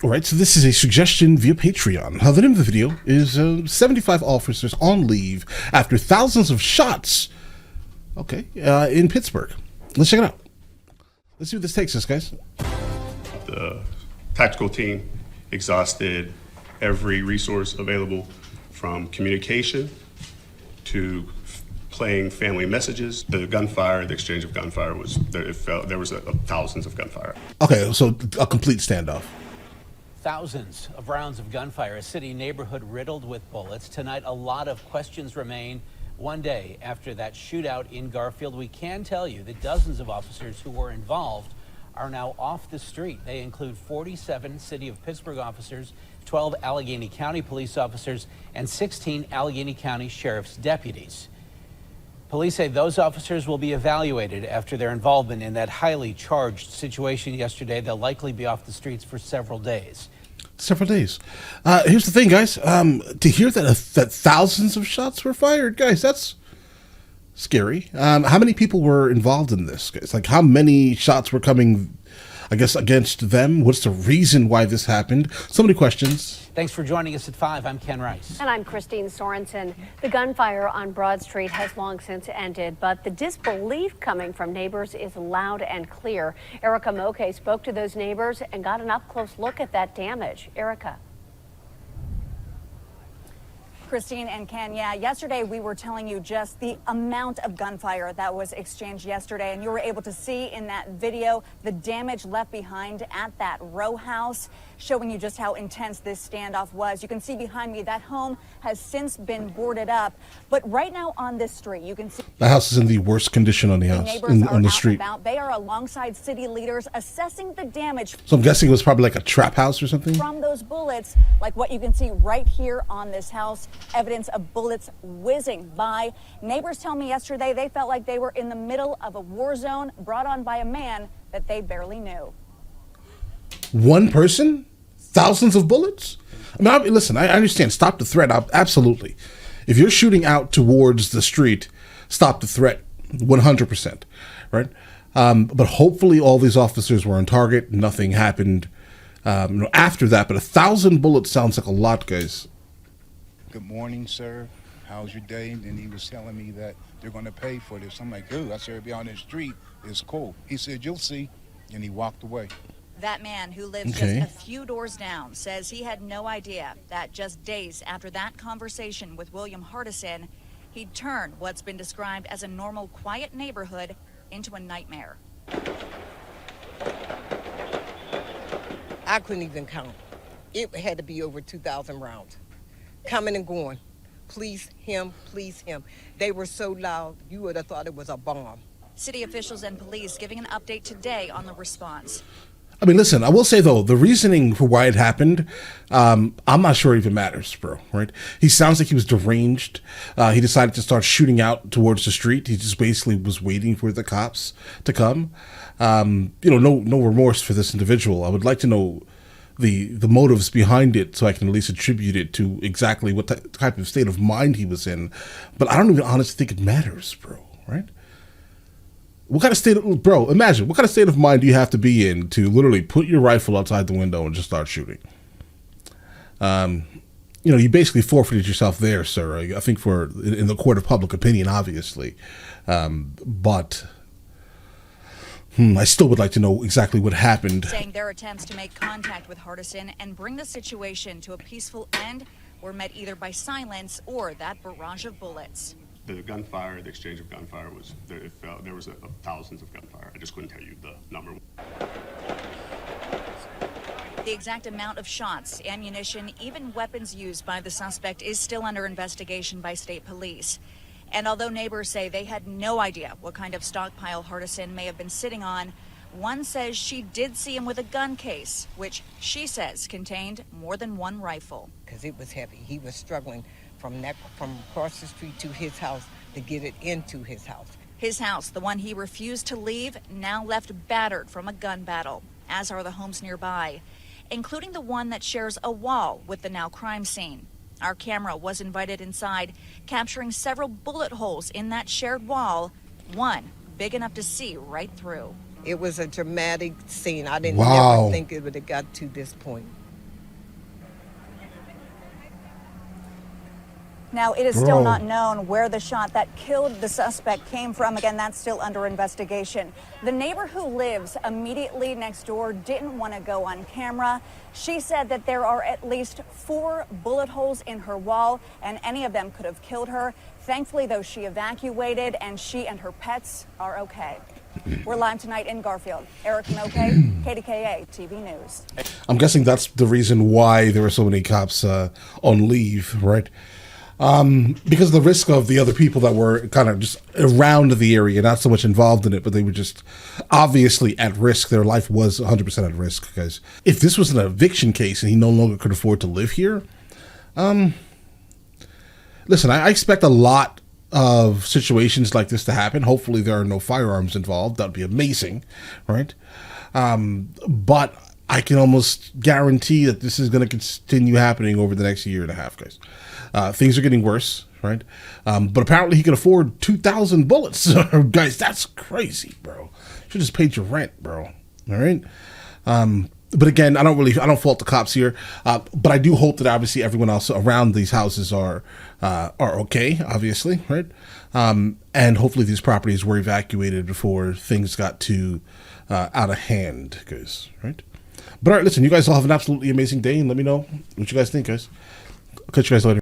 All right, so this is a suggestion via Patreon. The name of the video is 75 officers on leave after thousands of shots, in Pittsburgh. Let's check it out. Let's see what this takes us, guys. The tactical team exhausted every resource available, from communication to playing family messages. The gunfire, the exchange of gunfire was there. There was thousands of gunfire. Okay, so a complete standoff. Thousands of rounds of gunfire, a city neighborhood riddled with bullets. Tonight, a lot of questions remain. One day after that shootout in Garfield, we can tell you that dozens of officers who were involved are now off the street. They include 47 City of Pittsburgh officers, 12 Allegheny County police officers, and 16 Allegheny County Sheriff's deputies. Police say those officers will be evaluated after their involvement in that highly charged situation yesterday. They'll likely be off the streets for several days. Here's the thing, guys. To hear that thousands of shots were fired, guys, that's scary. How many people were involved in this, guys? Like, how many shots were coming, I guess, against them? What's the reason why this happened? So many questions. Thanks for joining us at 5. I'm Ken Rice. And I'm Christine Sorensen. The gunfire on Broad Street has long since ended, but the disbelief coming from neighbors is loud and clear. Erica Moke spoke to those neighbors and got an up-close look at that damage. Erica. Christine and Ken, yesterday we were telling you just the amount of gunfire that was exchanged yesterday, and you were able to see in that video the damage left behind at that row house, showing you just how intense this standoff was. You can see behind me that home has since been boarded up, but right now on this street, you can see the house is in the worst condition on the house, on the street. They are alongside city leaders assessing the damage. So I'm guessing it was probably like a trap house or something? From those bullets, like what you can see right here on this house. Evidence of bullets whizzing by. Neighbors tell me yesterday they felt like they were in the middle of a war zone brought on by a man that they barely knew. One person? Thousands of bullets? Listen, I understand. Stop the threat. Absolutely. If you're shooting out towards the street, stop the threat 100%. Right? But hopefully all these officers were on target. Nothing happened after that. But 1,000 bullets sounds like a lot, guys. Good morning, sir. How's your day? And he was telling me that they're going to pay for this. I'm like, dude, I said, be on the street. It's cool. He said, you'll see. And he walked away. That man, who lives just a few doors down, says he had no idea that just days after that conversation with William Hardison, he'd turned what's been described as a normal, quiet neighborhood into a nightmare. I couldn't even count. It had to be over 2,000 rounds. Coming and going. Please him, please him. They were so loud, you would have thought it was a bomb. City officials and police giving an update today on the response. Listen, I will say, though, the reasoning for why it happened, I'm not sure it even matters, bro, right? He sounds like he was deranged. He decided to start shooting out towards the street. He just basically was waiting for the cops to come. No remorse for this individual. I would like to know the motives behind it so I can at least attribute it to exactly what type of state of mind he was in. But I don't even honestly think it matters, bro, right? What kind of state of, bro, imagine, what kind of state of mind do you have to be in to literally put your rifle outside the window and just start shooting? You basically forfeited yourself there, sir. I think in the court of public opinion, obviously. But I still would like to know exactly what happened. Saying their attempts to make contact with Hardison and bring the situation to a peaceful end were met either by silence or that barrage of bullets. The gunfire, the exchange of gunfire was there. There was thousands of gunfire. I just couldn't tell you the number. The exact amount of shots, ammunition, even weapons used by the suspect is still under investigation by state police. And although neighbors say they had no idea what kind of stockpile Hardison may have been sitting on, one says she did see him with a gun case, which she says contained more than one rifle. Because it was heavy. He was struggling from across the street to his house to get it into his house. His house, the one he refused to leave, now left battered from a gun battle, as are the homes nearby, including the one that shares a wall with the now crime scene. Our camera was invited inside, capturing several bullet holes in that shared wall, one big enough to see right through. It was a dramatic scene. I didn't ever think it would have got to this point. Now, it is still not known where the shot that killed the suspect came from. Again, that's still under investigation. The neighbor who lives immediately next door didn't want to go on camera. She said that there are at least 4 bullet holes in her wall, and any of them could have killed her. Thankfully, though, she evacuated, and she and her pets are okay. We're live tonight in Garfield. Erica Moke, KDKA TV News. I'm guessing that's the reason why there were so many cops on leave, right? Because of the risk of the other people that were kind of just around the area, not so much involved in it, but they were just obviously at risk. Their life was 100% at risk. Because if this was an eviction case and he no longer could afford to live here, listen, I expect a lot of situations like this to happen. Hopefully there are no firearms involved. That would be amazing, right? But I can almost guarantee that this is going to continue happening over the next year and a half, guys. Things are getting worse, right? But apparently he can afford 2,000 bullets. Guys, that's crazy, bro. Should just paid your rent, bro. All right? But again, I don't fault the cops here. But I do hope that obviously everyone else around these houses are okay, obviously, right? And hopefully these properties were evacuated before things got too out of hand, guys, right? But all right, listen, you guys all have an absolutely amazing day, and let me know what you guys think, guys. I'll catch you guys later.